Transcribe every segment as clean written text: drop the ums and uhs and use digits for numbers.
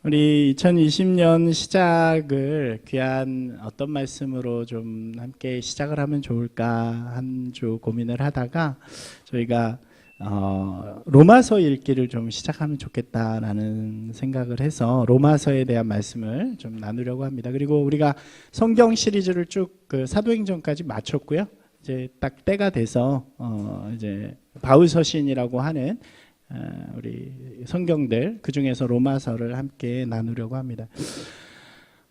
우리 2020년 시작을 귀한 어떤 말씀으로 좀 함께 시작을 하면 좋을까 한 주 고민을 하다가 저희가 로마서 읽기를 좀 시작하면 좋겠다라는 생각을 해서 로마서에 대한 말씀을 좀 나누려고 합니다. 그리고 우리가 성경 시리즈를 쭉 그 사도행전까지 마쳤고요. 이제 딱 때가 돼서 이제 바울 서신이라고 하는 우리 성경들 그 중에서 로마서를 함께 나누려고 합니다.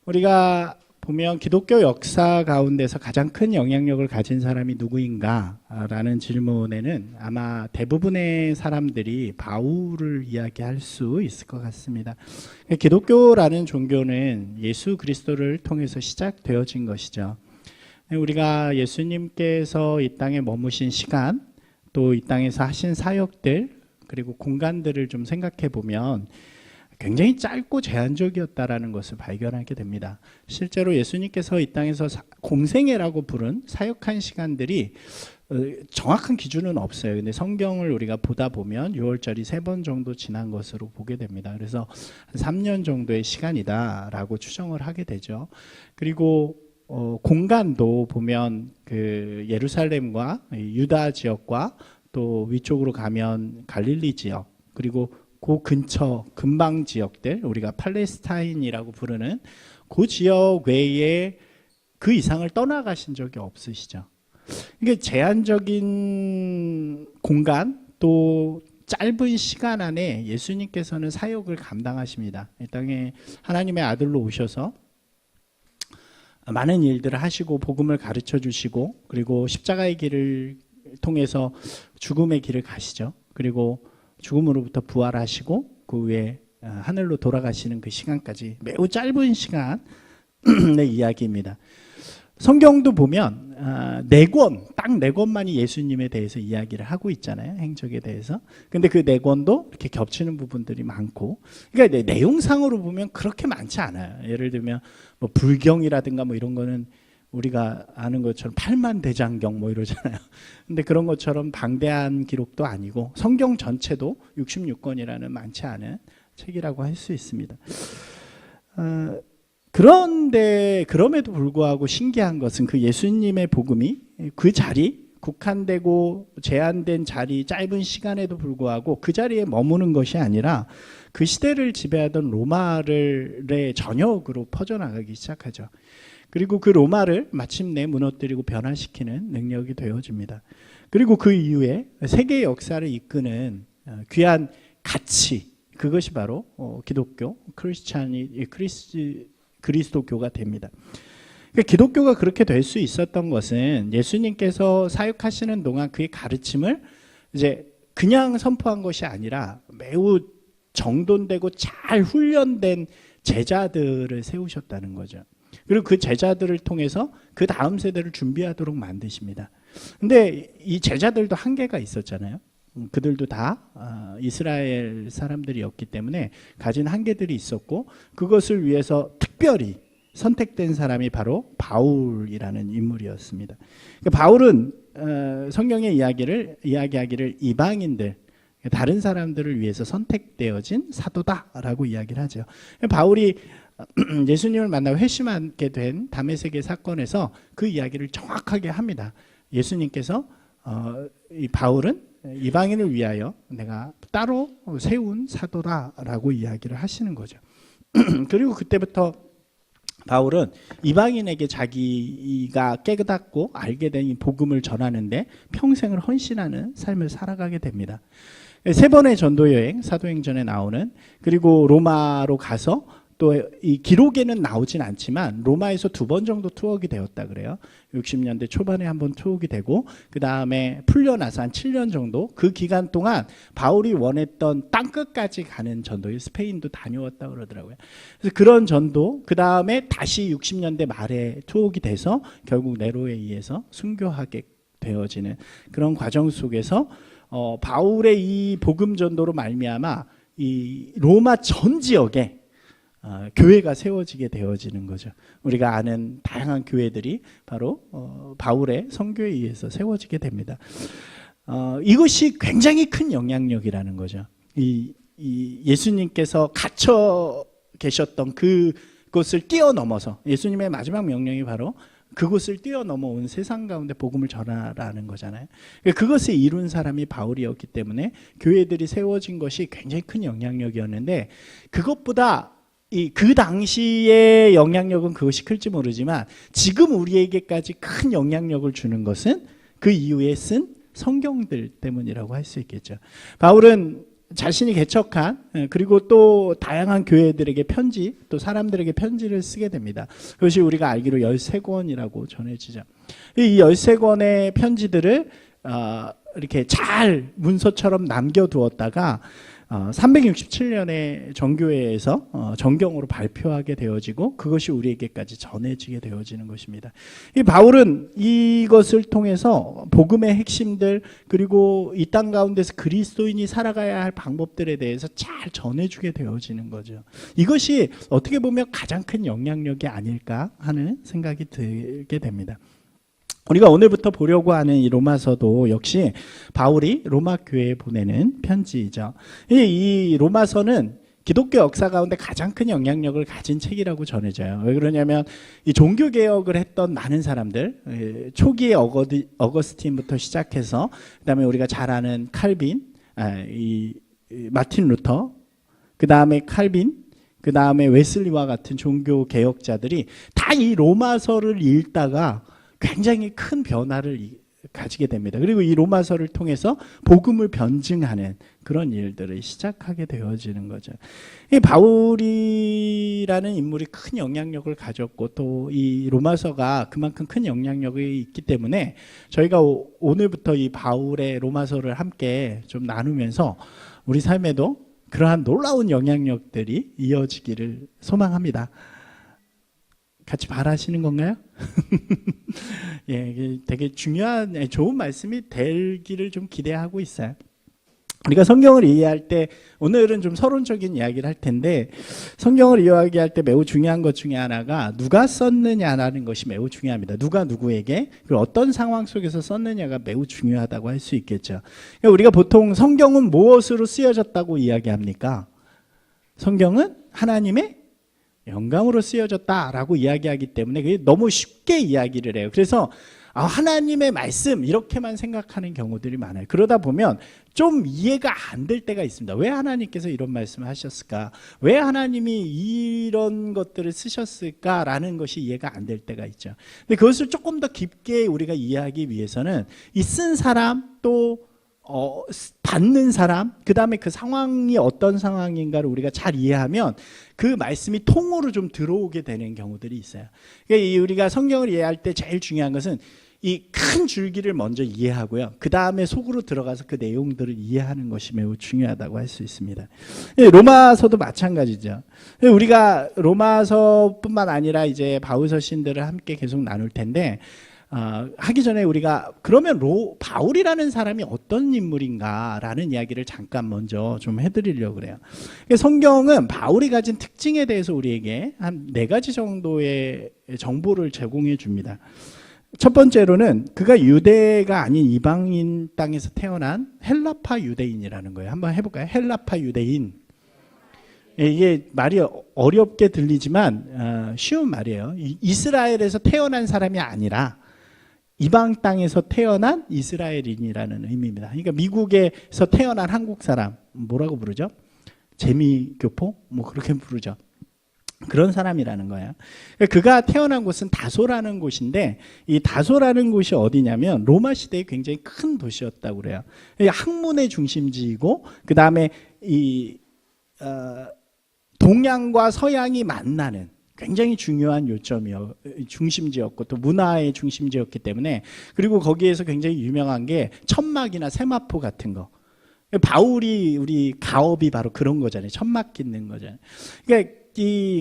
우리가 보면 기독교 역사 가운데서 가장 큰 영향력을 가진 사람이 누구인가 라는 질문에는 아마 대부분의 사람들이 바울을 이야기할 수 있을 것 같습니다. 기독교라는 종교는 예수 그리스도를 통해서 시작되어진 것이죠. 우리가 예수님께서 이 땅에 머무신 시간, 또 이 땅에서 하신 사역들, 그리고 공간들을 좀 생각해 보면 굉장히 짧고 제한적이었다라는 것을 발견하게 됩니다. 실제로 예수님께서 이 땅에서 공생애라고 부른 사역한 시간들이 정확한 기준은 없어요. 근데 성경을 우리가 보다 보면 6월절이 3번 정도 지난 것으로 보게 됩니다. 그래서 한 3년 정도의 시간이다라고 추정을 하게 되죠. 그리고 공간도 보면 그 예루살렘과 유다 지역과 또 위쪽으로 가면 갈릴리 지역, 그리고 그 근처 근방 지역들, 우리가 팔레스타인이라고 부르는 그 지역 외에 그 이상을 떠나가신 적이 없으시죠. 이게 제한적인 공간 또 짧은 시간 안에 예수님께서는 사역을 감당하십니다. 이 땅에 하나님의 아들로 오셔서 많은 일들을 하시고 복음을 가르쳐 주시고, 그리고 십자가의 길을 통해서 죽음의 길을 가시죠. 그리고 죽음으로부터 부활하시고 그 후에 하늘로 돌아가시는 그 시간까지 매우 짧은 시간의 이야기입니다. 성경도 보면 딱 4권만이 예수님에 대해서 이야기를 하고 있잖아요. 행적에 대해서. 근데 그 4권도 이렇게 겹치는 부분들이 많고, 그러니까 내용상으로 보면 그렇게 많지 않아요. 예를 들면 뭐 불경이라든가 뭐 이런 거는 우리가 아는 것처럼 8만 대장경 뭐 이러잖아요. 근데 그런 것처럼 방대한 기록도 아니고 성경 전체도 66권이라는 많지 않은 책이라고 할 수 있습니다. 그런데 그럼에도 불구하고 신기한 것은 그 예수님의 복음이 그 자리, 국한되고 제한된 자리, 짧은 시간에도 불구하고 그 자리에 머무는 것이 아니라 그 시대를 지배하던 로마의 전역으로 퍼져나가기 시작하죠. 그리고 그 로마를 마침내 무너뜨리고 변화시키는 능력이 되어집니다. 그리고 그 이후에 세계 역사를 이끄는 귀한 가치, 그것이 바로 기독교, 그리스도교가 됩니다. 그러니까 기독교가 그렇게 될 수 있었던 것은 예수님께서 사역하시는 동안 그의 가르침을 이제 그냥 선포한 것이 아니라 매우 정돈되고 잘 훈련된 제자들을 세우셨다는 거죠. 그리고 그 제자들을 통해서 그 다음 세대를 준비하도록 만드십니다. 근데 이 제자들도 한계가 있었잖아요. 그들도 다 이스라엘 사람들이었기 때문에 가진 한계들이 있었고, 그것을 위해서 특별히 선택된 사람이 바로 바울이라는 인물이었습니다. 바울은 성경의 이야기하기를 이방인들, 다른 사람들을 위해서 선택되어진 사도다라고 이야기를 하죠. 바울이 예수님을 만나고 회심하게 된 다메섹의 사건에서 그 이야기를 정확하게 합니다. 예수님께서 이 바울은 이방인을 위하여 내가 따로 세운 사도다라고 이야기를 하시는 거죠. 그리고 그때부터 바울은 이방인에게 자기가 깨닫고 알게 된 이 복음을 전하는데 평생을 헌신하는 삶을 살아가게 됩니다. 3번의 전도 여행, 사도행전에 나오는, 그리고 로마로 가서 또 이 기록에는 나오진 않지만 로마에서 2번 정도 투옥이 되었다 그래요. 60년대 초반에 한번 투옥이 되고, 그 다음에 풀려나서 한 7년 정도, 그 기간 동안 바울이 원했던 땅끝까지 가는 전도에 스페인도 다녀왔다 그러더라고요. 그래서 그런 전도, 그 다음에 다시 60년대 말에 투옥이 돼서 결국 네로에 의해서 순교하게 되어지는 그런 과정 속에서 바울의 이 복음 전도로 말미암아 이 로마 전 지역에 교회가 세워지게 되어지는 거죠. 우리가 아는 다양한 교회들이 바로 바울의 선교에 의해서 세워지게 됩니다. 이것이 굉장히 큰 영향력이라는 거죠. 이 예수님께서 갇혀 계셨던 그곳을 뛰어넘어서 예수님의 마지막 명령이 바로 그곳을 뛰어넘어 온 세상 가운데 복음을 전하라는 거잖아요. 그것을 이룬 사람이 바울이었기 때문에 교회들이 세워진 것이 굉장히 큰 영향력이었는데, 그것보다 그 당시의 영향력은 그것이 클지 모르지만 지금 우리에게까지 큰 영향력을 주는 것은 그 이후에 쓴 성경들 때문이라고 할 수 있겠죠. 바울은 자신이 개척한 그리고 또 다양한 교회들에게 편지, 또 사람들에게 편지를 쓰게 됩니다. 그것이 우리가 알기로 13권이라고 전해지죠. 이 13권의 편지들을 이렇게 잘 문서처럼 남겨두었다가 367년에 정교회에서 정경으로 발표하게 되어지고 그것이 우리에게까지 전해지게 되어지는 것입니다. 이 바울은 이것을 통해서 복음의 핵심들, 그리고 이 땅 가운데서 그리스도인이 살아가야 할 방법들에 대해서 잘 전해주게 되어지는 거죠. 이것이 어떻게 보면 가장 큰 영향력이 아닐까 하는 생각이 들게 됩니다. 우리가 오늘부터 보려고 하는 이 로마서도 역시 바울이 로마 교회에 보내는 편지이죠. 이 로마서는 기독교 역사 가운데 가장 큰 영향력을 가진 책이라고 전해져요. 왜 그러냐면 이 종교 개혁을 했던 많은 사람들, 초기에 어거스틴부터 시작해서 그다음에 우리가 잘 아는 칼빈, 이 마틴 루터, 그다음에 칼빈, 그 다음에 웨슬리와 같은 종교 개혁자들이 다 이 로마서를 읽다가 굉장히 큰 변화를 가지게 됩니다. 그리고 이 로마서를 통해서 복음을 변증하는 그런 일들을 시작하게 되어지는 거죠. 이 바울이라는 인물이 큰 영향력을 가졌고 또 이 로마서가 그만큼 큰 영향력이 있기 때문에 저희가 오늘부터 이 바울의 로마서를 함께 좀 나누면서 우리 삶에도 그러한 놀라운 영향력들이 이어지기를 소망합니다. 같이 바라시는 건가요? 예, 되게 중요한 좋은 말씀이 되기를 좀 기대하고 있어요. 우리가 성경을 이해할 때 오늘은 좀 서론적인 이야기를 할 텐데, 성경을 이해할 때 매우 중요한 것 중에 하나가 누가 썼느냐라는 것이 매우 중요합니다. 누가 누구에게 그리고 어떤 상황 속에서 썼느냐가 매우 중요하다고 할 수 있겠죠. 그러니까 우리가 보통 성경은 무엇으로 쓰여졌다고 이야기합니까? 성경은 하나님의 영감으로 쓰여졌다라고 이야기하기 때문에 그게 너무 쉽게 이야기를 해요. 그래서 하나님의 말씀 이렇게만 생각하는 경우들이 많아요. 그러다 보면 좀 이해가 안 될 때가 있습니다. 왜 하나님께서 이런 말씀을 하셨을까? 왜 하나님이 이런 것들을 쓰셨을까라는 것이 이해가 안 될 때가 있죠. 근데 그것을 조금 더 깊게 우리가 이해하기 위해서는 이 쓴 사람 또 받는 사람, 그 다음에 그 상황이 어떤 상황인가를 우리가 잘 이해하면 그 말씀이 통으로 좀 들어오게 되는 경우들이 있어요. 그러니까 우리가 성경을 이해할 때 제일 중요한 것은 이 큰 줄기를 먼저 이해하고요. 그 다음에 속으로 들어가서 그 내용들을 이해하는 것이 매우 중요하다고 할 수 있습니다. 로마서도 마찬가지죠. 우리가 로마서뿐만 아니라 이제 바울서 신들을 함께 계속 나눌 텐데, 하기 전에 우리가 그러면 바울이라는 사람이 어떤 인물인가라는 이야기를 잠깐 먼저 좀 해드리려고 그래요. 성경은 바울이 가진 특징에 대해서 우리에게 한 4가지 정도의 정보를 제공해 줍니다. 첫 번째로는 그가 유대가 아닌 이방인 땅에서 태어난 헬라파 유대인이라는 거예요. 한번 해볼까요? 헬라파 유대인. 이게 말이 어렵게 들리지만 쉬운 말이에요. 이스라엘에서 태어난 사람이 아니라 이방 땅에서 태어난 이스라엘인이라는 의미입니다. 그러니까 미국에서 태어난 한국 사람 뭐라고 부르죠? 재미교포? 뭐 그렇게 부르죠. 그런 사람이라는 거예요. 그가 태어난 곳은 다소라는 곳인데, 이 다소라는 곳이 어디냐면 로마 시대에 굉장히 큰 도시였다고 그래요. 학문의 중심지이고, 그 다음에 이 동양과 서양이 만나는 굉장히 중요한 중심지였고 또 문화의 중심지였기 때문에, 그리고 거기에서 굉장히 유명한 게 천막이나 세마포 같은 거. 바울이 우리 가업이 바로 그런 거잖아요. 천막 깃는 거잖아요. 그러니까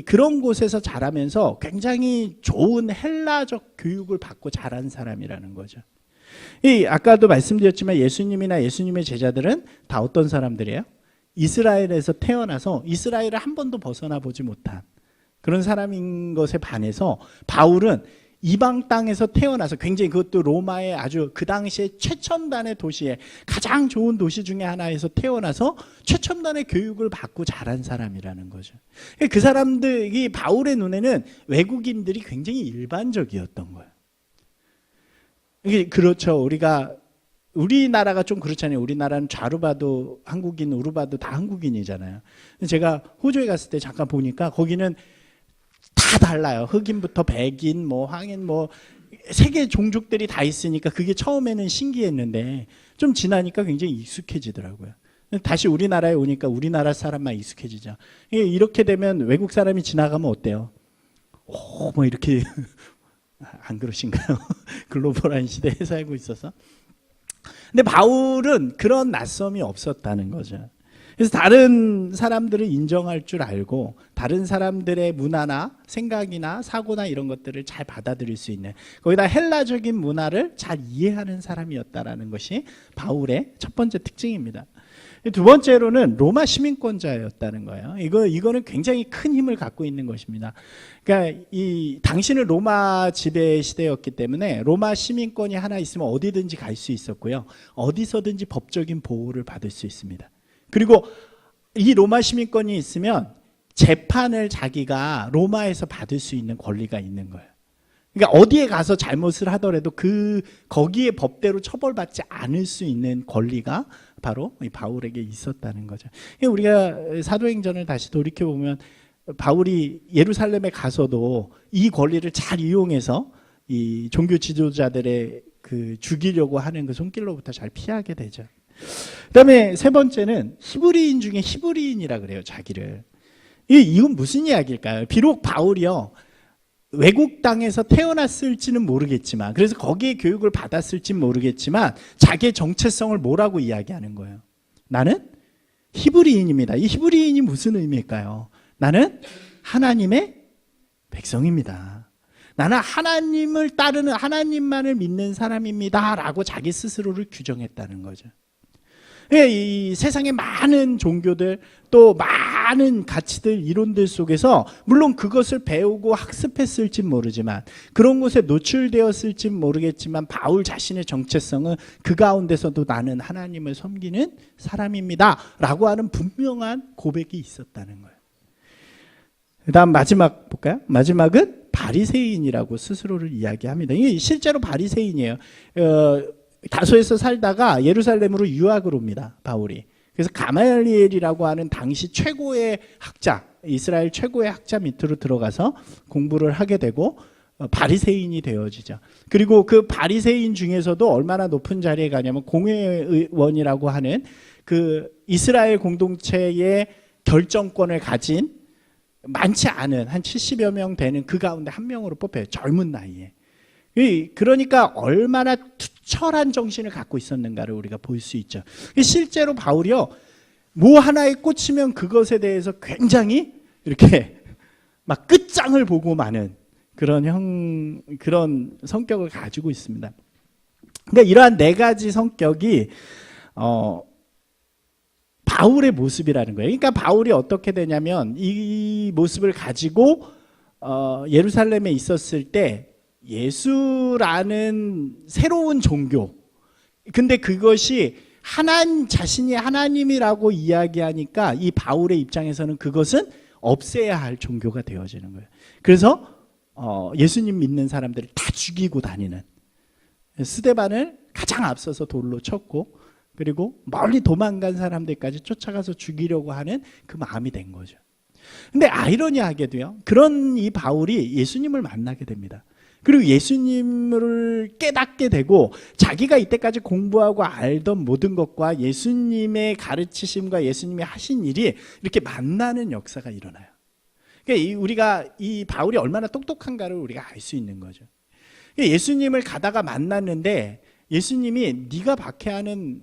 그런 곳에서 자라면서 굉장히 좋은 헬라적 교육을 받고 자란 사람이라는 거죠. 아까도 말씀드렸지만 예수님이나 예수님의 제자들은 다 어떤 사람들이에요? 이스라엘에서 태어나서 이스라엘을 한 번도 벗어나 보지 못한 그런 사람인 것에 반해서 바울은 이방 땅에서 태어나서 굉장히 그것도 로마의 아주 그 당시에 최첨단의 도시에 가장 좋은 도시 중에 하나에서 태어나서 최첨단의 교육을 받고 자란 사람이라는 거죠. 그 사람들이 바울의 눈에는 외국인들이 굉장히 일반적이었던 거예요. 이게 그렇죠. 우리나라가 좀 그렇잖아요. 우리나라는 좌로 봐도 한국인, 우로 봐도 다 한국인이잖아요. 제가 호주에 갔을 때 잠깐 보니까 거기는 다 달라요. 흑인부터 백인, 뭐 황인, 뭐 세계 종족들이 다 있으니까 그게 처음에는 신기했는데 좀 지나니까 굉장히 익숙해지더라고요. 다시 우리나라에 오니까 우리나라 사람만 익숙해지죠. 이렇게 되면 외국 사람이 지나가면 어때요? 뭐 이렇게 안 그러신가요? 글로벌한 시대에 살고 있어서. 근데 바울은 그런 낯섦이 없었다는 거죠. 그래서 다른 사람들을 인정할 줄 알고 다른 사람들의 문화나 생각이나 사고나 이런 것들을 잘 받아들일 수 있는, 거기다 헬라적인 문화를 잘 이해하는 사람이었다라는 것이 바울의 첫 번째 특징입니다. 두 번째로는 로마 시민권자였다는 거예요. 이거는 굉장히 큰 힘을 갖고 있는 것입니다. 그러니까 당시는 로마 지배 시대였기 때문에 로마 시민권이 하나 있으면 어디든지 갈 수 있었고요. 어디서든지 법적인 보호를 받을 수 있습니다. 그리고 이 로마 시민권이 있으면 재판을 자기가 로마에서 받을 수 있는 권리가 있는 거예요. 그러니까 어디에 가서 잘못을 하더라도 거기에 법대로 처벌받지 않을 수 있는 권리가 바로 바울에게 있었다는 거죠. 우리가 사도행전을 다시 돌이켜 보면 바울이 예루살렘에 가서도 이 권리를 잘 이용해서 이 종교 지도자들의 죽이려고 하는 그 손길로부터 잘 피하게 되죠. 그다음에 세 번째는 히브리인 중에 히브리인이라 그래요, 자기를. 이건 무슨 이야기일까요? 비록 바울이요 외국 땅에서 태어났을지는 모르겠지만, 그래서 거기에 교육을 받았을지는 모르겠지만 자기의 정체성을 뭐라고 이야기하는 거예요? 나는 히브리인입니다. 이 히브리인이 무슨 의미일까요? 나는 하나님의 백성입니다. 나는 하나님을 따르는, 하나님만을 믿는 사람입니다 라고 자기 스스로를 규정했다는 거죠. 이 세상의 많은 종교들, 또 많은 가치들, 이론들 속에서 물론 그것을 배우고 학습했을지 모르지만, 그런 곳에 노출되었을지 모르겠지만 바울 자신의 정체성은 그 가운데서도 나는 하나님을 섬기는 사람입니다 라고 하는 분명한 고백이 있었다는 거예요. 그 다음 마지막 볼까요? 마지막은 바리새인이라고 스스로를 이야기합니다. 이게 실제로 바리새인이에요. 다소에서 살다가 예루살렘으로 유학을 옵니다, 바울이. 그래서 가말리엘이라고 하는 당시 최고의 학자, 이스라엘 최고의 학자 밑으로 들어가서 공부를 하게 되고 바리새인이 되어지죠. 그리고 그 바리새인 중에서도 얼마나 높은 자리에 가냐면 공회의원이라고 하는 그 이스라엘 공동체의 결정권을 가진 많지 않은 한 70여 명 되는 그 가운데 한 명으로 뽑혀요, 젊은 나이에. 그러니까 얼마나 투철한 정신을 갖고 있었는가를 우리가 볼 수 있죠. 실제로 바울이요, 뭐 하나에 꽂히면 그것에 대해서 굉장히 이렇게 막 끝장을 보고 마는 그런 성격을 가지고 있습니다. 그러니까 이러한 네 가지 성격이 바울의 모습이라는 거예요. 그러니까 바울이 어떻게 되냐면 이 모습을 가지고 예루살렘에 있었을 때 예수라는 새로운 종교, 근데 그것이 자신이 하나님이라고 이야기하니까 이 바울의 입장에서는 그것은 없애야 할 종교가 되어지는 거예요. 그래서 예수님 믿는 사람들을 다 죽이고 다니는, 스데반을 가장 앞서서 돌로 쳤고, 그리고 멀리 도망간 사람들까지 쫓아가서 죽이려고 하는 그 마음이 된 거죠. 근데 아이러니하게도요, 그런 이 바울이 예수님을 만나게 됩니다. 그리고 예수님을 깨닫게 되고 자기가 이때까지 공부하고 알던 모든 것과 예수님의 가르치심과 예수님이 하신 일이 이렇게 만나는 역사가 일어나요. 그러니까 우리가 이 바울이 얼마나 똑똑한가를 우리가 알 수 있는 거죠. 예수님을 가다가 만났는데 예수님이 네가 박해하는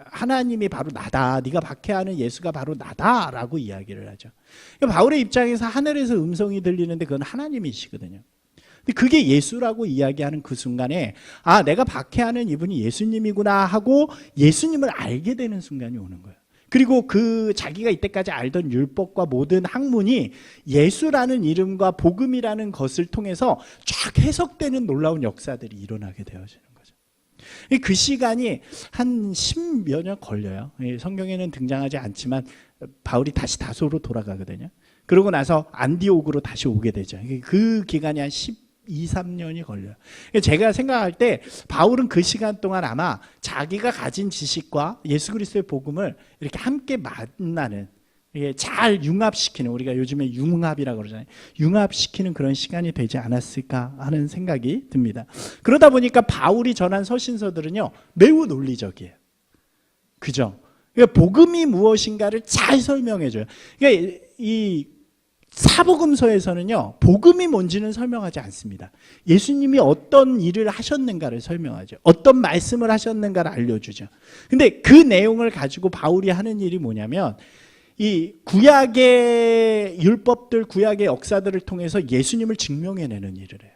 하나님이 바로 나다, 네가 박해하는 예수가 바로 나다라고 이야기를 하죠. 그러니까 바울의 입장에서 하늘에서 음성이 들리는데 그건 하나님이시거든요. 근데 그게 예수라고 이야기하는 그 순간에 내가 박해하는 이분이 예수님이구나 하고 예수님을 알게 되는 순간이 오는 거예요. 그리고 그 자기가 이때까지 알던 율법과 모든 학문이 예수라는 이름과 복음이라는 것을 통해서 쫙 해석되는 놀라운 역사들이 일어나게 되어지는 거죠. 그 시간이 한 10여 년 걸려요. 성경에는 등장하지 않지만 바울이 다시 다소로 돌아가거든요. 그러고 나서 안디옥으로 다시 오게 되죠. 그 기간이 한 12, 3년이 걸려요. 제가 생각할 때 바울은 그 시간 동안 아마 자기가 가진 지식과 예수 그리스도의 복음을 이렇게 함께 만나는, 잘 융합시키는, 우리가 요즘에 융합이라고 그러잖아요. 융합시키는 그런 시간이 되지 않았을까 하는 생각이 듭니다. 그러다 보니까 바울이 전한 서신서들은요, 매우 논리적이에요. 그죠? 그러니까 복음이 무엇인가를 잘 설명해줘요. 그러니까 이 사복음서에서는요, 복음이 뭔지는 설명하지 않습니다. 예수님이 어떤 일을 하셨는가를 설명하죠. 어떤 말씀을 하셨는가를 알려주죠. 근데 그 내용을 가지고 바울이 하는 일이 뭐냐면, 이 구약의 율법들, 구약의 역사들을 통해서 예수님을 증명해내는 일을 해요.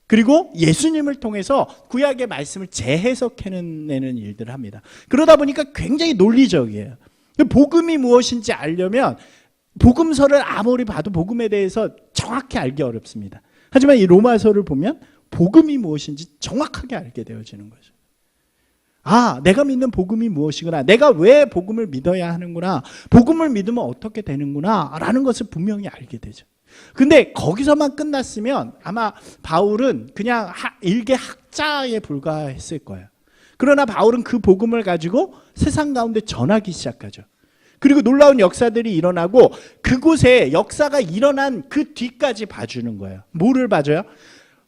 그리고 예수님을 통해서 구약의 말씀을 재해석해내는 일들을 합니다. 그러다 보니까 굉장히 논리적이에요. 복음이 무엇인지 알려면 복음서를 아무리 봐도 복음에 대해서 정확히 알기 어렵습니다. 하지만 이 로마서를 보면 복음이 무엇인지 정확하게 알게 되어지는 거죠. 아, 내가 믿는 복음이 무엇이구나, 내가 왜 복음을 믿어야 하는구나, 복음을 믿으면 어떻게 되는구나 라는 것을 분명히 알게 되죠. 근데 거기서만 끝났으면 아마 바울은 그냥 일개 학자에 불과했을 거예요. 그러나 바울은 그 복음을 가지고 세상 가운데 전하기 시작하죠. 그리고 놀라운 역사들이 일어나고 그곳에 역사가 일어난 그 뒤까지 봐주는 거예요. 뭐를 봐줘요?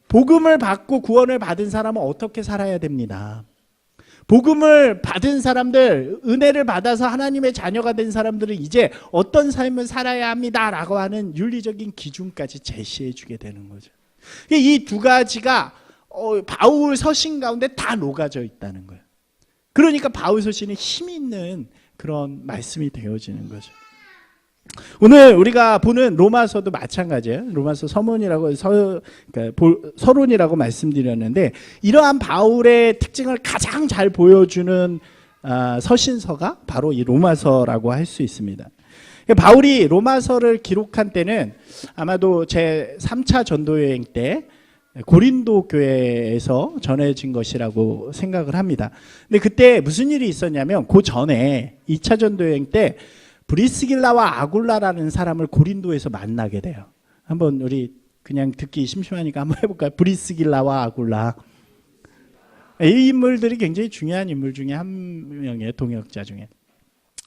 복음을 받고 구원을 받은 사람은 어떻게 살아야 됩니다. 복음을 받은 사람들, 은혜를 받아서 하나님의 자녀가 된 사람들은 이제 어떤 삶을 살아야 합니다라고 하는 윤리적인 기준까지 제시해 주게 되는 거죠. 이 두 가지가 바울 서신 가운데 다 녹아져 있다는 거예요. 그러니까 바울 서신이 힘이 있는 그런 말씀이 되어지는 거죠. 오늘 우리가 보는 로마서도 마찬가지예요. 로마서 서론이라고 말씀드렸는데, 이러한 바울의 특징을 가장 잘 보여주는 서신서가 바로 이 로마서라고 할 수 있습니다. 바울이 로마서를 기록한 때는 아마도 제 3차 전도여행 때 고린도 교회에서 전해진 것이라고 생각을 합니다. 근데 그때 무슨 일이 있었냐면, 그 전에 2차 전도여행 때 브리스길라와 아굴라라는 사람을 고린도에서 만나게 돼요. 한번 우리 그냥 듣기 심심하니까 한번 해볼까요? 브리스길라와 아굴라. 이 인물들이 굉장히 중요한 인물 중에 한 명이에요. 동역자 중에.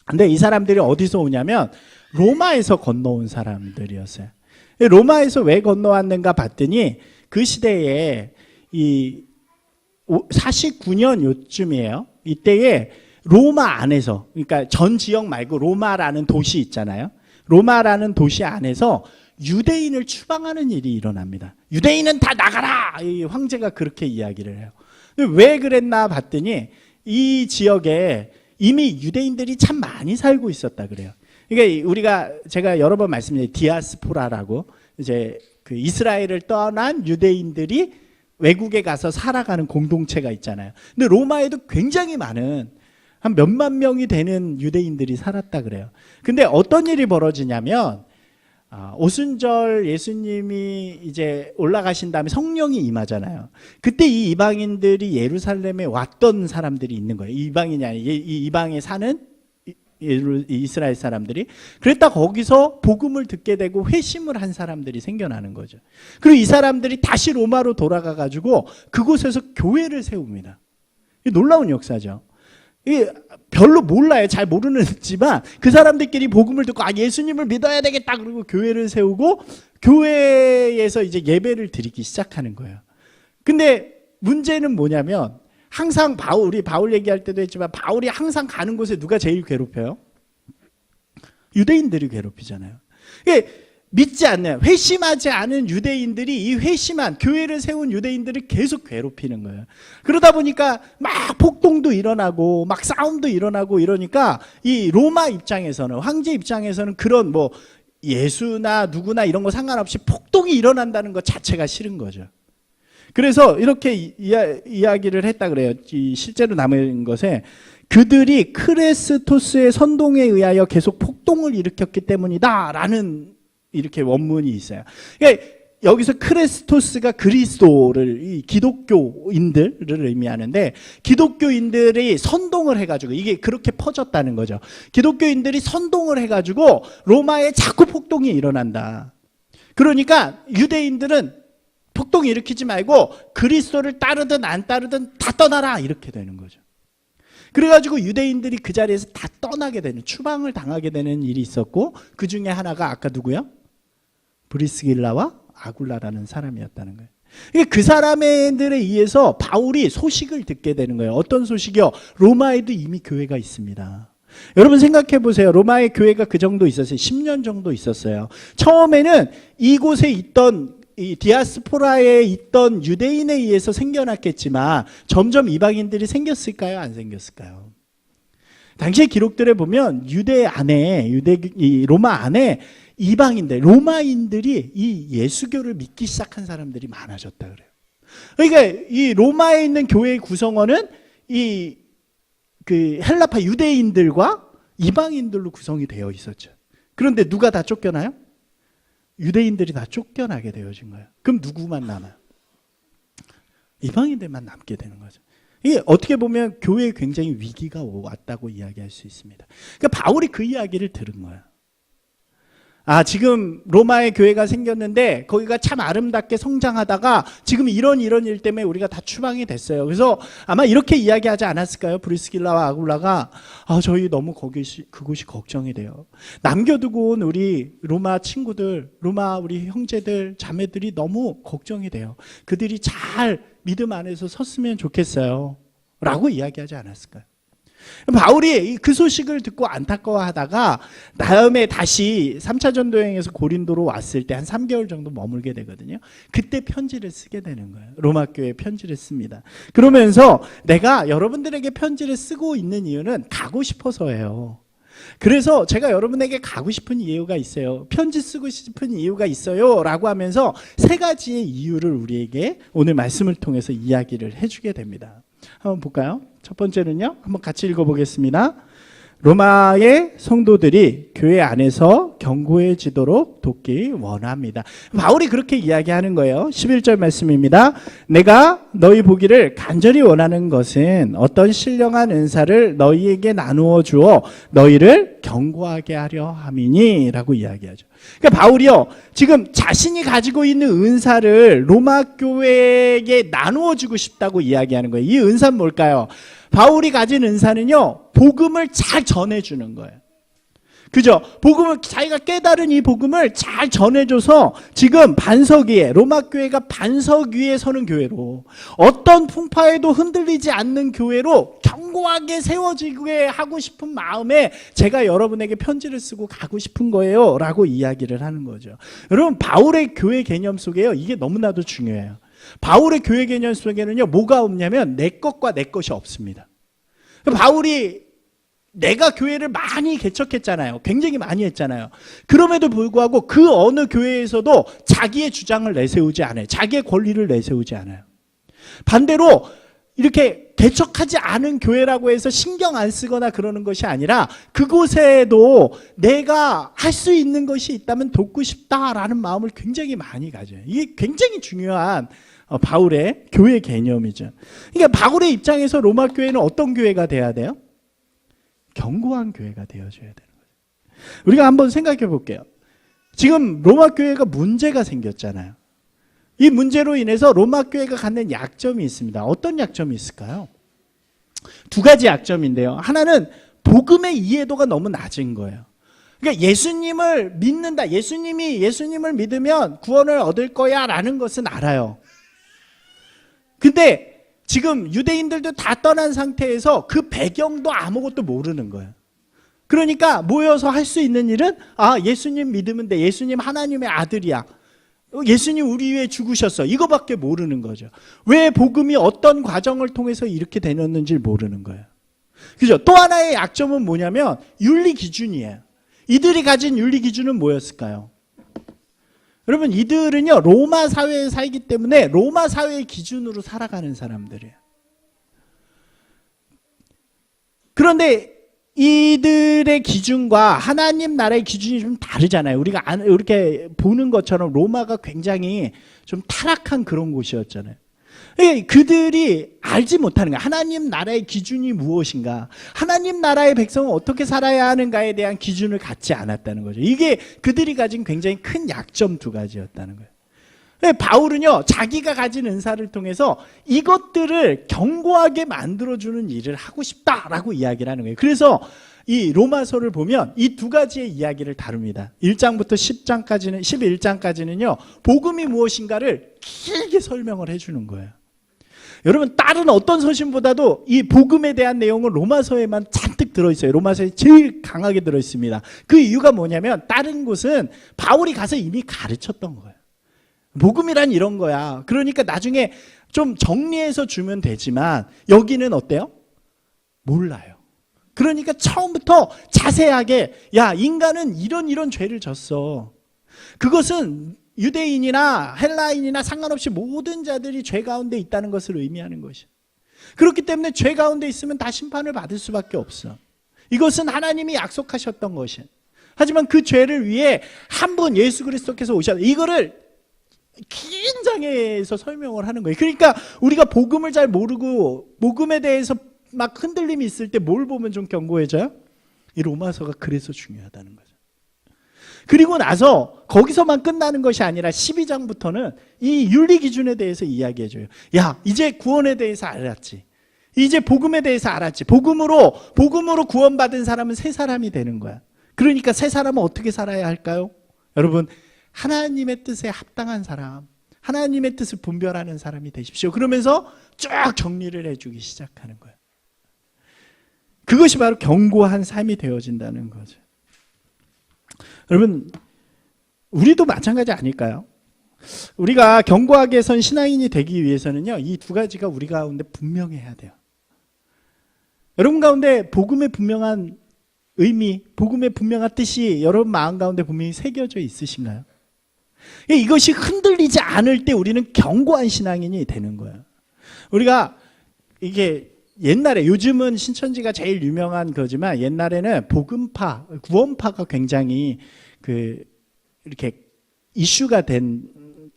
근데 이 사람들이 어디서 오냐면 로마에서 건너온 사람들이었어요. 로마에서 왜 건너왔는가 봤더니 그 시대에 이 49년 요쯤이에요. 이때에 로마 안에서, 그러니까 전 지역 말고 로마라는 도시 있잖아요. 로마라는 도시 안에서 유대인을 추방하는 일이 일어납니다. 유대인은 다 나가라! 이 황제가 그렇게 이야기를 해요. 왜 그랬나 봤더니 이 지역에 이미 유대인들이 참 많이 살고 있었다 그래요. 그러니까 제가 여러 번 말씀드린 디아스포라라고, 이제 그 이스라엘을 떠난 유대인들이 외국에 가서 살아가는 공동체가 있잖아요. 근데 로마에도 굉장히 많은 한 몇만 명이 되는 유대인들이 살았다 그래요. 근데 어떤 일이 벌어지냐면, 오순절 예수님이 이제 올라가신 다음에 성령이 임하잖아요. 그때 이 이방인들이 예루살렘에 왔던 사람들이 있는 거예요. 이방인이 아니에요. 이 이방에 사는 이스라엘 사람들이. 그랬다 거기서 복음을 듣게 되고 회심을 한 사람들이 생겨나는 거죠. 그리고 이 사람들이 다시 로마로 돌아가 가지고 그곳에서 교회를 세웁니다. 놀라운 역사죠. 별로 몰라요. 잘 모르는지만 그 사람들끼리 복음을 듣고 예수님을 믿어야 되겠다 그러고 교회를 세우고 교회에서 이제 예배를 드리기 시작하는 거예요. 근데 문제는 뭐냐면, 항상 우리 바울 얘기할 때도 했지만 바울이 항상 가는 곳에 누가 제일 괴롭혀요? 유대인들이 괴롭히잖아요. 믿지 않는, 회심하지 않은 유대인들이 이 회심한 교회를 세운 유대인들을 계속 괴롭히는 거예요. 그러다 보니까 막 폭동도 일어나고 막 싸움도 일어나고 이러니까 이 로마 입장에서는, 황제 입장에서는 그런 뭐 예수나 누구나 이런 거 상관없이 폭동이 일어난다는 것 자체가 싫은 거죠. 그래서 이렇게 이야기를 했다 그래요. 실제로 남은 것에 그들이 크레스토스의 선동에 의하여 계속 폭동을 일으켰기 때문이다 라는 이렇게 원문이 있어요. 그러니까 여기서 크레스토스가 그리스도를, 이 기독교인들을 의미하는데, 기독교인들이 선동을 해가지고 이게 그렇게 퍼졌다는 거죠. 기독교인들이 선동을 해가지고 로마에 자꾸 폭동이 일어난다. 그러니까 유대인들은 폭동 일으키지 말고 그리스도를 따르든 안 따르든 다 떠나라, 이렇게 되는 거죠. 그래가지고 유대인들이 그 자리에서 다 떠나게 되는, 추방을 당하게 되는 일이 있었고, 그 중에 하나가 아까 누구요? 브리스길라와 아굴라라는 사람이었다는 거예요. 그 사람들에 의해서 바울이 소식을 듣게 되는 거예요. 어떤 소식이요? 로마에도 이미 교회가 있습니다. 여러분 생각해 보세요. 로마의 교회가 그 정도 있었어요. 10년 정도 있었어요. 처음에는 이곳에 있던 이 디아스포라에 있던 유대인에 의해서 생겨났겠지만 점점 이방인들이 생겼을까요? 안 생겼을까요? 당시의 기록들에 보면 유대 안에, 로마 안에 이방인들, 로마인들이 이 예수교를 믿기 시작한 사람들이 많아졌다 그래요. 그러니까 이 로마에 있는 교회의 구성원은 그 헬라파 유대인들과 이방인들로 구성이 되어 있었죠. 그런데 누가 다 쫓겨나요? 유대인들이 다 쫓겨나게 되어진 거예요. 그럼 누구만 남아요? 이방인들만 남게 되는 거죠. 이게 어떻게 보면 교회에 굉장히 위기가 왔다고 이야기할 수 있습니다. 그러니까 바울이 그 이야기를 들은 거예요. 아, 지금 로마의 교회가 생겼는데 거기가 참 아름답게 성장하다가 지금 이런 일 때문에 우리가 다 추방이 됐어요. 그래서 아마 이렇게 이야기하지 않았을까요? 브리스길라와 아굴라가 저희 너무 그곳이 걱정이 돼요. 남겨두고 온 우리 로마 친구들, 로마 우리 형제들, 자매들이 너무 걱정이 돼요. 그들이 잘 믿음 안에서 섰으면 좋겠어요. 라고 이야기하지 않았을까요? 바울이 그 소식을 듣고 안타까워하다가 다음에 다시 3차 전도 여행에서 고린도로 왔을 때 한 3개월 정도 머물게 되거든요. 그때 편지를 쓰게 되는 거예요. 로마 교회에 편지를 씁니다. 그러면서 내가 여러분들에게 편지를 쓰고 있는 이유는 가고 싶어서예요. 그래서 제가 여러분에게 가고 싶은 이유가 있어요. 편지 쓰고 싶은 이유가 있어요. 라고 하면서 3가지의 이유를 우리에게 오늘 말씀을 통해서 이야기를 해주게 됩니다. 한번 볼까요? 첫 번째는요, 한번 같이 읽어보겠습니다. 로마의 성도들이 교회 안에서 견고해지도록 돕기 원합니다. 바울이 그렇게 이야기하는 거예요. 11절 말씀입니다. 내가 너희 보기를 간절히 원하는 것은 어떤 신령한 은사를 너희에게 나누어 주어 너희를 견고하게 하려 함이니 라고 이야기하죠. 그러니까 바울이요, 지금 자신이 가지고 있는 은사를 로마 교회에게 나누어 주고 싶다고 이야기하는 거예요. 이 은사는 뭘까요? 바울이 가진 은사는요, 복음을 잘 전해주는 거예요. 그죠? 복음을, 자기가 깨달은 이 복음을 잘 전해줘서 지금 반석 위에, 로마 교회가 반석 위에 서는 교회로, 어떤 풍파에도 흔들리지 않는 교회로 견고하게 세워지게 하고 싶은 마음에 제가 여러분에게 편지를 쓰고 가고 싶은 거예요. 라고 이야기를 하는 거죠. 여러분, 바울의 교회 개념 속에요, 이게 너무나도 중요해요. 바울의 교회 개념 속에는요, 뭐가 없냐면 내 것과 내 것이 없습니다. 바울이 내가 교회를 많이 개척했잖아요. 굉장히 많이 했잖아요. 그럼에도 불구하고 그 어느 교회에서도 자기의 주장을 내세우지 않아요. 자기의 권리를 내세우지 않아요. 반대로 이렇게 개척하지 않은 교회라고 해서 신경 안 쓰거나 그러는 것이 아니라 그곳에도 내가 할 수 있는 것이 있다면 돕고 싶다라는 마음을 굉장히 많이 가져요. 이게 굉장히 중요한 바울의 교회 개념이죠. 그러니까 바울의 입장에서 로마 교회는 어떤 교회가 돼야 돼요? 견고한 교회가 되어줘야 되는 거죠. 우리가 한번 생각해 볼게요. 지금 로마 교회가 문제가 생겼잖아요. 이 문제로 인해서 로마 교회가 갖는 약점이 있습니다. 어떤 약점이 있을까요? 2가지 약점인데요. 하나는 복음의 이해도가 너무 낮은 거예요. 그러니까 예수님을 믿는다, 예수님을 믿으면 구원을 얻을 거야 라는 것은 알아요. 근데 지금 유대인들도 다 떠난 상태에서 그 배경도 아무것도 모르는 거예요. 그러니까 모여서 할 수 있는 일은 예수님 믿으면 돼. 예수님 하나님의 아들이야. 예수님 우리 위해 죽으셨어. 이거밖에 모르는 거죠. 왜 복음이 어떤 과정을 통해서 이렇게 되었는지 모르는 거예요. 그죠? 또 하나의 약점은 뭐냐면 윤리 기준이에요. 이들이 가진 윤리 기준은 뭐였을까요? 여러분, 이들은요, 로마 사회에 살기 때문에 로마 사회의 기준으로 살아가는 사람들이에요. 그런데 이들의 기준과 하나님 나라의 기준이 좀 다르잖아요. 우리가 이렇게 보는 것처럼 로마가 굉장히 좀 타락한 그런 곳이었잖아요. 그들이 알지 못하는 거야. 하나님 나라의 기준이 무엇인가, 하나님 나라의 백성은 어떻게 살아야 하는가에 대한 기준을 갖지 않았다는 거죠. 이게 그들이 가진 굉장히 큰 약점 두 가지였다는 거예요. 바울은요, 자기가 가진 은사를 통해서 이것들을 견고하게 만들어주는 일을 하고 싶다라고 이야기를 하는 거예요. 그래서 이 로마서를 보면 이 두 가지의 이야기를 다룹니다. 1장부터 10장까지는, 11장까지는요, 복음이 무엇인가를 길게 설명을 해주는 거예요. 여러분, 다른 어떤 서신보다도 이 복음에 대한 내용은 로마서에만 잔뜩 들어있어요. 로마서에 제일 강하게 들어있습니다. 그 이유가 뭐냐면 다른 곳은 바울이 가서 이미 가르쳤던 거예요. 복음이란 이런 거야. 그러니까 나중에 좀 정리해서 주면 되지만 여기는 어때요? 몰라요. 그러니까 처음부터 자세하게, 야, 인간은 이런 죄를 졌어. 그것은 유대인이나 헬라인이나 상관없이 모든 자들이 죄 가운데 있다는 것을 의미하는 것이야. 그렇기 때문에 죄 가운데 있으면 다 심판을 받을 수밖에 없어. 이것은 하나님이 약속하셨던 것이야. 하지만 그 죄를 위해 한 분 예수 그리스도께서 오셨다. 이거를 긴 장에서 설명을 하는 거예요. 그러니까 우리가 복음을 잘 모르고 복음에 대해서 막 흔들림이 있을 때 뭘 보면 좀 견고해져요? 이 로마서가 그래서 중요하다는 거죠. 그리고 나서 거기서만 끝나는 것이 아니라 12장부터는 이 윤리 기준에 대해서 이야기해줘요. 야, 이제 구원에 대해서 알았지. 이제 복음에 대해서 알았지. 복음으로 구원받은 사람은 새 사람이 되는 거야. 그러니까 새 사람은 어떻게 살아야 할까요? 여러분, 하나님의 뜻에 합당한 사람, 하나님의 뜻을 분별하는 사람이 되십시오. 그러면서 쫙 정리를 해주기 시작하는 거예요. 그것이 바로 견고한 삶이 되어진다는 거죠. 여러분, 우리도 마찬가지 아닐까요? 우리가 견고하게 선 신앙인이 되기 위해서는요, 이 두 가지가 우리 가운데 분명해야 돼요. 여러분 가운데 복음의 분명한 의미, 복음의 분명한 뜻이 여러분 마음 가운데 분명히 새겨져 있으신가요? 이것이 흔들리지 않을 때 우리는 견고한 신앙인이 되는 거예요. 우리가 이게 옛날에, 요즘은 신천지가 제일 유명한 거지만 옛날에는 복음파, 구원파가 굉장히 이렇게 이슈가 된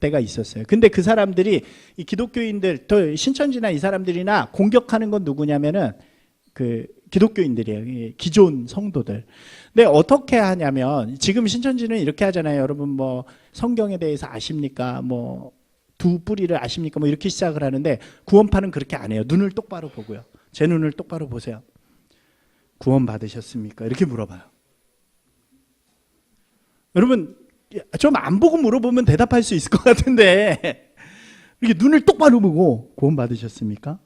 때가 있었어요. 근데 그 사람들이, 이 기독교인들, 또 신천지나 이 사람들이나 공격하는 건 누구냐면은 기독교인들이에요. 기존 성도들. 근데 어떻게 하냐면, 지금 신천지는 이렇게 하잖아요. 여러분 뭐 성경에 대해서 아십니까? 뭐 두 뿌리를 아십니까? 뭐 이렇게 시작을 하는데, 구원파는 그렇게 안 해요. 눈을 똑바로 보고요. 제 눈을 똑바로 보세요. 구원 받으셨습니까? 이렇게 물어봐요. 여러분, 좀 안 보고 물어보면 대답할 수 있을 것 같은데, 이렇게 눈을 똑바로 보고 구원 받으셨습니까?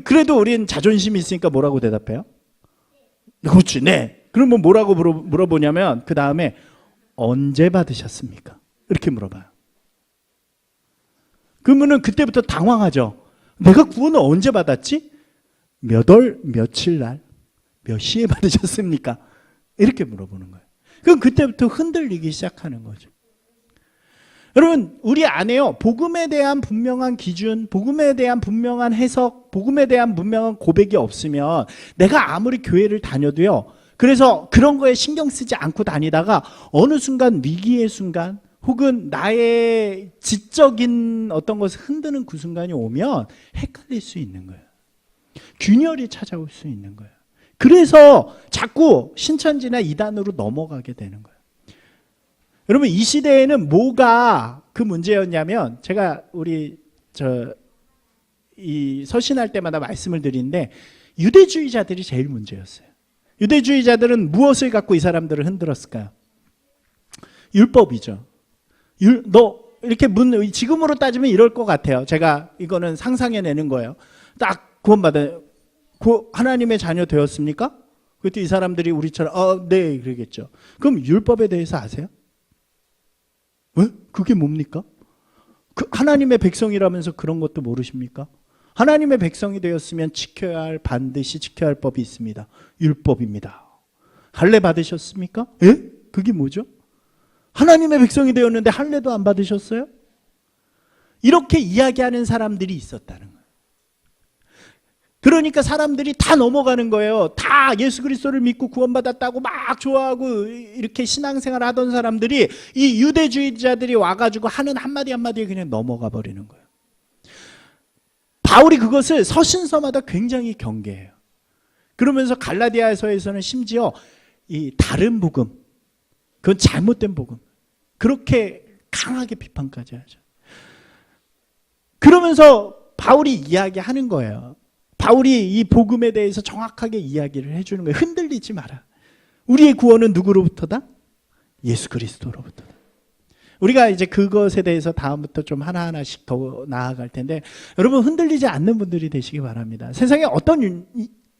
그래도 우린 자존심이 있으니까 뭐라고 대답해요? 그렇지, 네. 그러면 뭐라고 물어보냐면, 그 다음에 언제 받으셨습니까? 이렇게 물어봐요. 그러면은 그때부터 당황하죠. 내가 구원을 언제 받았지? 몇 월, 며칠 날, 몇 시에 받으셨습니까? 이렇게 물어보는 거예요. 그럼 그때부터 흔들리기 시작하는 거죠. 여러분, 우리 안에요, 복음에 대한 분명한 기준, 복음에 대한 분명한 해석, 복음에 대한 분명한 고백이 없으면 내가 아무리 교회를 다녀도요, 그래서 그런 거에 신경 쓰지 않고 다니다가 어느 순간, 위기의 순간, 혹은 나의 지적인 어떤 것을 흔드는 그 순간이 오면 헷갈릴 수 있는 거예요. 균열이 찾아올 수 있는 거예요. 그래서 자꾸 신천지나 이단으로 넘어가게 되는 거예요. 여러분, 이 시대에는 뭐가 그 문제였냐면, 제가 이 서신할 때마다 말씀을 드리는데, 유대주의자들이 제일 문제였어요. 유대주의자들은 무엇을 갖고 이 사람들을 흔들었을까요? 율법이죠. 이렇게 지금으로 따지면 이럴 것 같아요. 제가 이거는 상상해내는 거예요. 딱 구원받아요. 하나님의 자녀 되었습니까? 그때 이 사람들이 우리처럼 네, 그러겠죠. 그럼 율법에 대해서 아세요? 왜? 그게 뭡니까? 하나님의 백성이라면서 그런 것도 모르십니까? 하나님의 백성이 되었으면 반드시 지켜야 할 법이 있습니다. 율법입니다. 할례 받으셨습니까? 예? 그게 뭐죠? 하나님의 백성이 되었는데 할례도 안 받으셨어요? 이렇게 이야기하는 사람들이 있었다는 거예요. 그러니까 사람들이 다 넘어가는 거예요. 다 예수 그리스도를 믿고 구원받았다고 막 좋아하고 이렇게 신앙생활 하던 사람들이 이 유대주의자들이 와가지고 하는 한마디 한마디에 그냥 넘어가 버리는 거예요. 바울이 그것을 서신서마다 굉장히 경계해요. 그러면서 갈라디아서에서는 심지어 이 다른 복음, 그건 잘못된 복음, 그렇게 강하게 비판까지 하죠. 그러면서 바울이 이야기하는 거예요. 바울이 이 복음에 대해서 정확하게 이야기를 해주는 거예요. 흔들리지 마라. 우리의 구원은 누구로부터다? 예수 그리스도로부터다. 우리가 이제 그것에 대해서 다음부터 좀 하나하나씩 더 나아갈 텐데, 여러분 흔들리지 않는 분들이 되시기 바랍니다. 세상에 어떤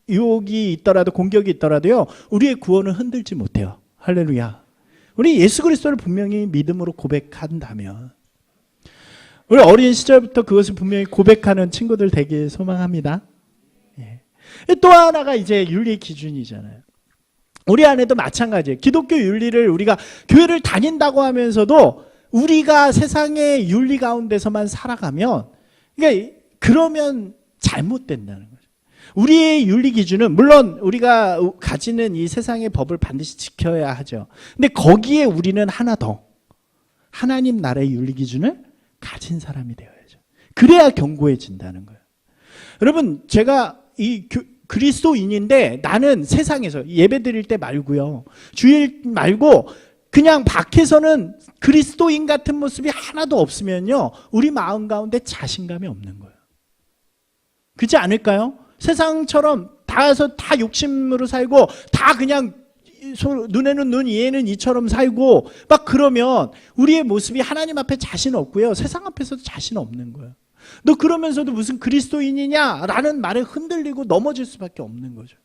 유혹이 있더라도, 공격이 있더라도요, 우리의 구원은 흔들지 못해요. 할렐루야. 우리 예수 그리스도를 분명히 믿음으로 고백한다면, 우리 어린 시절부터 그것을 분명히 고백하는 친구들 되길 소망합니다. 예. 또 하나가 이제 윤리 기준이잖아요. 우리 안에도 마찬가지예요. 기독교 윤리를 우리가 교회를 다닌다고 하면서도 우리가 세상의 윤리 가운데서만 살아가면, 그러면 잘못된다는 거죠. 우리의 윤리 기준은 물론 우리가 가지는 이 세상의 법을 반드시 지켜야 하죠. 근데 거기에 우리는 하나 더, 하나님 나라의 윤리 기준을 가진 사람이 되어야죠. 그래야 견고해진다는 거예요. 여러분, 제가 이 그리스도인인데 나는 세상에서 예배 드릴 때 말고요, 주일 말고 그냥 밖에서는 그리스도인 같은 모습이 하나도 없으면요, 우리 마음 가운데 자신감이 없는 거예요. 그렇지 않을까요? 세상처럼 다 욕심으로 살고 다 그냥 눈에는 눈, 이에는 이처럼 살고 막 그러면 우리의 모습이 하나님 앞에 자신 없고요, 세상 앞에서도 자신 없는 거예요. 너 그러면서도 무슨 그리스도인이냐? 라는 말에 흔들리고 넘어질 수밖에 없는 거죠.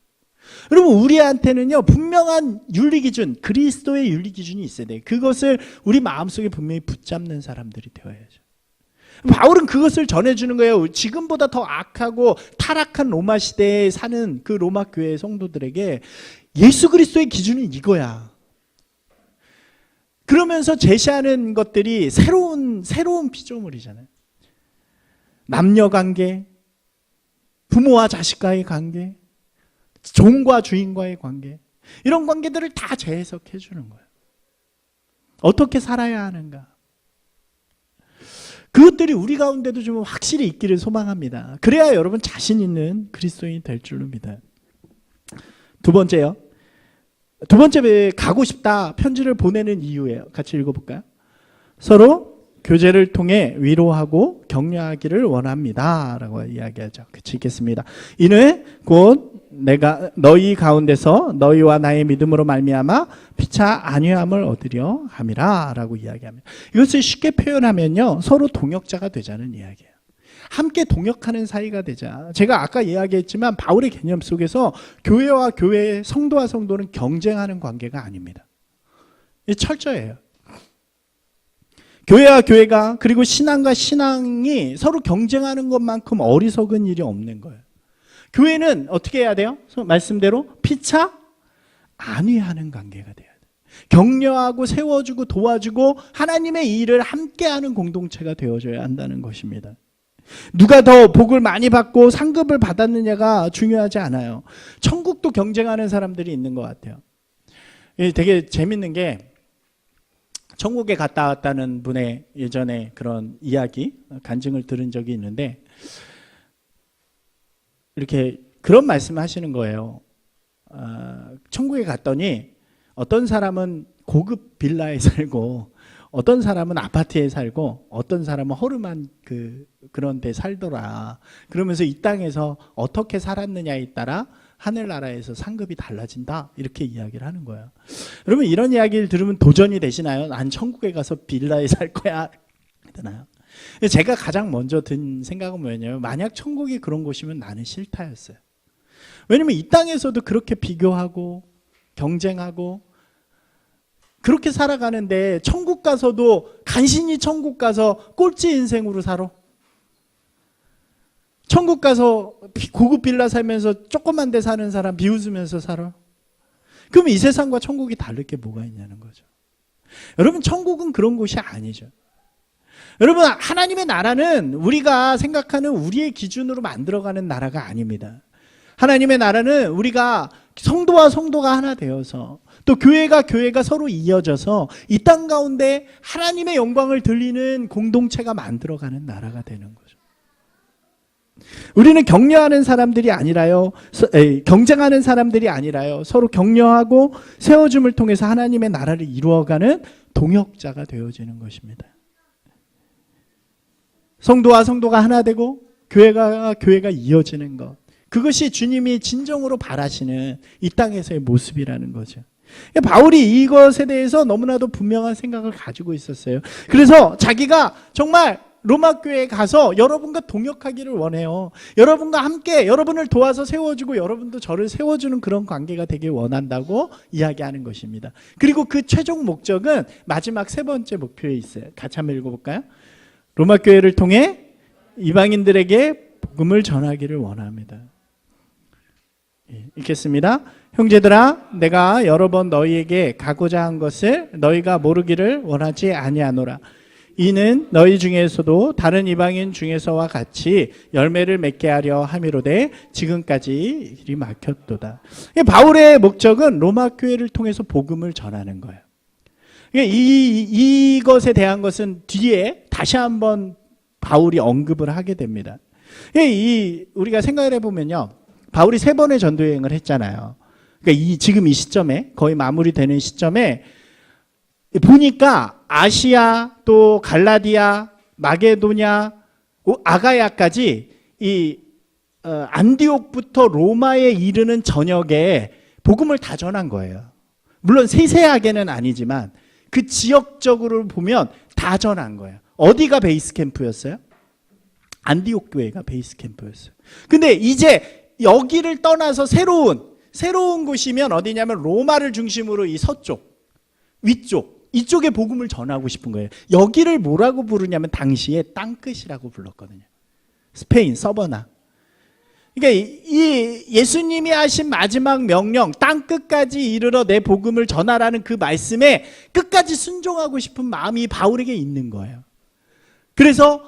여러분, 우리한테는요, 분명한 윤리기준, 그리스도의 윤리기준이 있어야 돼요. 그것을 우리 마음속에 분명히 붙잡는 사람들이 되어야죠. 바울은 그것을 전해주는 거예요. 지금보다 더 악하고 타락한 로마 시대에 사는 그 로마 교회 성도들에게 예수 그리스도의 기준은 이거야. 그러면서 제시하는 것들이 새로운 피조물이잖아요. 남녀관계, 부모와 자식과의 관계, 종과 주인과의 관계, 이런 관계들을 다 재해석해 주는 거예요. 어떻게 살아야 하는가. 그것들이 우리 가운데도 좀 확실히 있기를 소망합니다. 그래야 여러분 자신 있는 그리스도인이 될 줄로 믿어요. 두 번째요. 두 번째, 가고 싶다 편지를 보내는 이유예요. 같이 읽어볼까요? 서로 교제를 통해 위로하고 격려하기를 원합니다. 라고 이야기하죠. 같이 읽겠습니다. 이는 곧 내가 너희 가운데서 너희와 나의 믿음으로 말미암아 피차 안위함을 얻으려 함이라 라고 이야기합니다. 이것을 쉽게 표현하면요, 서로 동역자가 되자는 이야기예요. 함께 동역하는 사이가 되자. 제가 아까 이야기했지만 바울의 개념 속에서 교회와 교회, 성도와 성도는 경쟁하는 관계가 아닙니다. 철저해요. 교회와 교회가, 그리고 신앙과 신앙이 서로 경쟁하는 것만큼 어리석은 일이 없는 거예요. 교회는 어떻게 해야 돼요? 말씀대로 피차 안위하는 관계가 돼야 돼요. 격려하고 세워주고 도와주고 하나님의 일을 함께하는 공동체가 되어줘야 한다는 것입니다. 누가 더 복을 많이 받고 상급을 받았느냐가 중요하지 않아요. 천국도 경쟁하는 사람들이 있는 것 같아요. 되게 재밌는 게, 천국에 갔다 왔다는 분의 예전에 그런 이야기, 간증을 들은 적이 있는데, 이렇게 그런 말씀을 하시는 거예요. 천국에 갔더니 어떤 사람은 고급 빌라에 살고, 어떤 사람은 아파트에 살고, 어떤 사람은 허름한 그런 데 살더라. 그러면서 이 땅에서 어떻게 살았느냐에 따라 하늘나라에서 상급이 달라진다, 이렇게 이야기를 하는 거예요. 여러분, 이런 이야기를 들으면 도전이 되시나요? 난 천국에 가서 빌라에 살 거야, 되나요? 제가 가장 먼저 든 생각은 뭐였냐면, 만약 천국이 그런 곳이면 나는 싫다였어요. 왜냐면 이 땅에서도 그렇게 비교하고 경쟁하고 그렇게 살아가는데, 천국 가서도 간신히 천국 가서 꼴찌 인생으로 살아? 천국 가서 고급 빌라 살면서 조그만 데 사는 사람 비웃으면서 살아? 그럼 이 세상과 천국이 다를 게 뭐가 있냐는 거죠. 여러분, 천국은 그런 곳이 아니죠. 여러분, 하나님의 나라는 우리가 생각하는 우리의 기준으로 만들어가는 나라가 아닙니다. 하나님의 나라는 우리가 성도와 성도가 하나 되어서 또 교회가 서로 이어져서 이 땅 가운데 하나님의 영광을 들리는 공동체가 만들어가는 나라가 되는 거죠. 우리는 격려하는 사람들이 아니라요, 경쟁하는 사람들이 아니라요, 서로 격려하고 세워줌을 통해서 하나님의 나라를 이루어가는 동역자가 되어지는 것입니다. 성도와 성도가 하나 되고 교회가 이어지는 것, 그것이 주님이 진정으로 바라시는 이 땅에서의 모습이라는 거죠. 바울이 이것에 대해서 너무나도 분명한 생각을 가지고 있었어요. 그래서 자기가 정말 로마 교회에 가서 여러분과 동역하기를 원해요. 여러분과 함께 여러분을 도와서 세워주고 여러분도 저를 세워주는 그런 관계가 되길 원한다고 이야기하는 것입니다. 그리고 그 최종 목적은 마지막 세 번째 목표에 있어요. 같이 한번 읽어볼까요? 로마 교회를 통해 이방인들에게 복음을 전하기를 원합니다. 읽겠습니다. 형제들아, 내가 여러 번 너희에게 가고자 한 것을 너희가 모르기를 원하지 아니하노라. 이는 너희 중에서도 다른 이방인 중에서와 같이 열매를 맺게 하려 함이로되 지금까지 일이 막혔도다. 바울의 목적은 로마 교회를 통해서 복음을 전하는 거예요. 이것에 대한 것은 뒤에 다시 한번 바울이 언급을 하게 됩니다. 우리가 생각을 해보면요, 바울이 3번의 전도 여행을 했잖아요. 그러니까 지금 이 시점에, 거의 마무리되는 시점에 보니까 아시아, 또 갈라디아, 마게도냐, 아가야까지 안디옥부터 로마에 이르는 전역에 복음을 다 전한 거예요. 물론 세세하게는 아니지만 그 지역적으로 보면 다 전한 거예요. 어디가 베이스 캠프였어요? 안디옥 교회가 베이스 캠프였어요. 근데 이제 여기를 떠나서 새로운 곳이면 어디냐면 로마를 중심으로 이 서쪽, 위쪽, 이쪽에 복음을 전하고 싶은 거예요. 여기를 뭐라고 부르냐면 당시에 땅끝이라고 불렀거든요. 스페인 서버나. 그러니까 이 예수님이 하신 마지막 명령, 땅끝까지 이르러 내 복음을 전하라는 그 말씀에 끝까지 순종하고 싶은 마음이 바울에게 있는 거예요. 그래서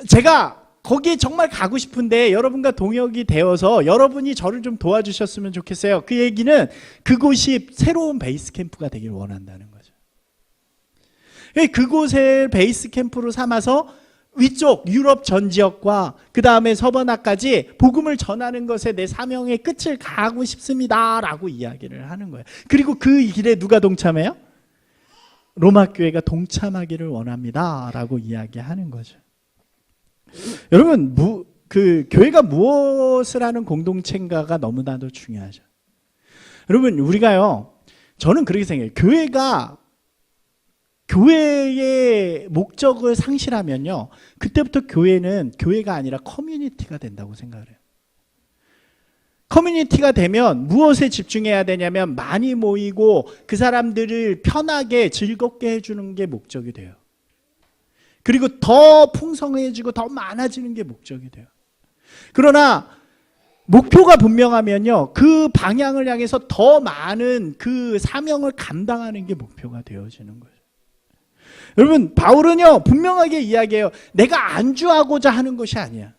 제가 거기에 정말 가고 싶은데 여러분과 동역이 되어서 여러분이 저를 좀 도와주셨으면 좋겠어요. 그 얘기는 그곳이 새로운 베이스 캠프가 되길 원한다는 거죠. 그곳을 베이스 캠프로 삼아서 위쪽 유럽 전 지역과 그 다음에 서버나까지 복음을 전하는 것에 내 사명의 끝을 가고 싶습니다 라고 이야기를 하는 거예요. 그리고 그 길에 누가 동참해요? 로마 교회가 동참하기를 원합니다 라고 이야기하는 거죠. 여러분, 교회가 무엇을 하는 공동체인가가 너무나도 중요하죠. 여러분, 우리가요, 저는 그렇게 생각해요. 교회의 목적을 상실하면요, 그때부터 교회는 교회가 아니라 커뮤니티가 된다고 생각을 해요. 커뮤니티가 되면 무엇에 집중해야 되냐면 많이 모이고 그 사람들을 편하게 즐겁게 해주는 게 목적이 돼요. 그리고 더 풍성해지고 더 많아지는 게 목적이 돼요. 그러나 목표가 분명하면요, 그 방향을 향해서 더 많은 그 사명을 감당하는 게 목표가 되어지는 거예요. 여러분, 바울은요 분명하게 이야기해요. 내가 안주하고자 하는 것이 아니야.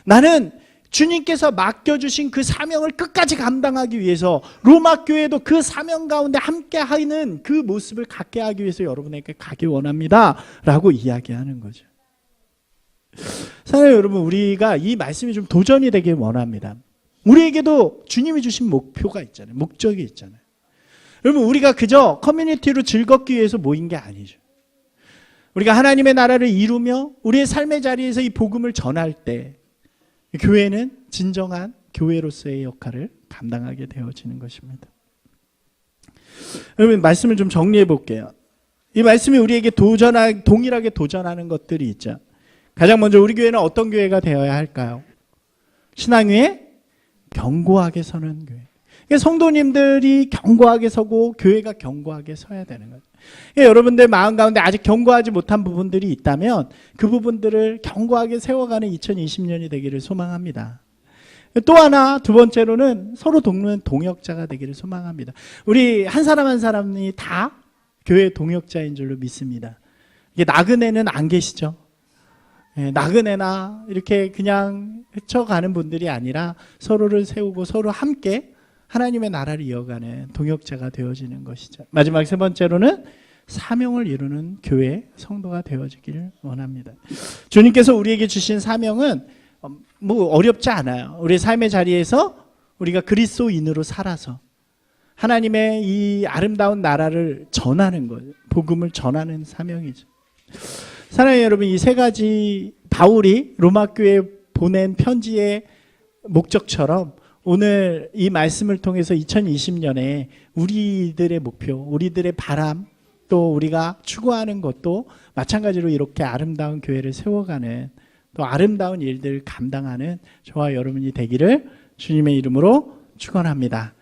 나는 주님께서 맡겨주신 그 사명을 끝까지 감당하기 위해서 로마 교회도 그 사명 가운데 함께하는 그 모습을 갖게 하기 위해서 여러분에게 가길 원합니다 라고 이야기하는 거죠. 사랑하는 여러분, 우리가 이 말씀이 좀 도전이 되길 원합니다. 우리에게도 주님이 주신 목표가 있잖아요. 목적이 있잖아요. 여러분, 우리가 그저 커뮤니티로 즐겁기 위해서 모인 게 아니죠. 우리가 하나님의 나라를 이루며 우리의 삶의 자리에서 이 복음을 전할 때 교회는 진정한 교회로서의 역할을 감당하게 되어지는 것입니다. 여러분, 말씀을 좀 정리해 볼게요. 이 말씀이 우리에게 동일하게 도전하는 것들이 있죠. 가장 먼저 우리 교회는 어떤 교회가 되어야 할까요? 신앙 위에 견고하게 서는 교회. 성도님들이 견고하게 서고 교회가 견고하게 서야 되는 거죠. 여러분들 마음 가운데 아직 견고하지 못한 부분들이 있다면 그 부분들을 견고하게 세워가는 2020년이 되기를 소망합니다. 또 하나, 두 번째로는 서로 돕는 동역자가 되기를 소망합니다. 우리 한 사람 한 사람이 다 교회 동역자인 줄로 믿습니다. 이게 나그네는 안 계시죠? 나그네나 이렇게 그냥 헤쳐가는 분들이 아니라 서로를 세우고 서로 함께 하나님의 나라를 이어가는 동역자가 되어지는 것이죠. 마지막 세 번째로는 사명을 이루는 교회 성도가 되어지기를 원합니다. 주님께서 우리에게 주신 사명은 뭐 어렵지 않아요. 우리 삶의 자리에서 우리가 그리스도인으로 살아서 하나님의 이 아름다운 나라를 전하는 거예요. 복음을 전하는 사명이죠. 사랑하는 여러분, 이 세 가지 바울이 로마 교회에 보낸 편지의 목적처럼 오늘 이 말씀을 통해서 2020년에 우리들의 목표, 우리들의 바람, 또 우리가 추구하는 것도 마찬가지로 이렇게 아름다운 교회를 세워가는, 또 아름다운 일들을 감당하는 저와 여러분이 되기를 주님의 이름으로 축원합니다.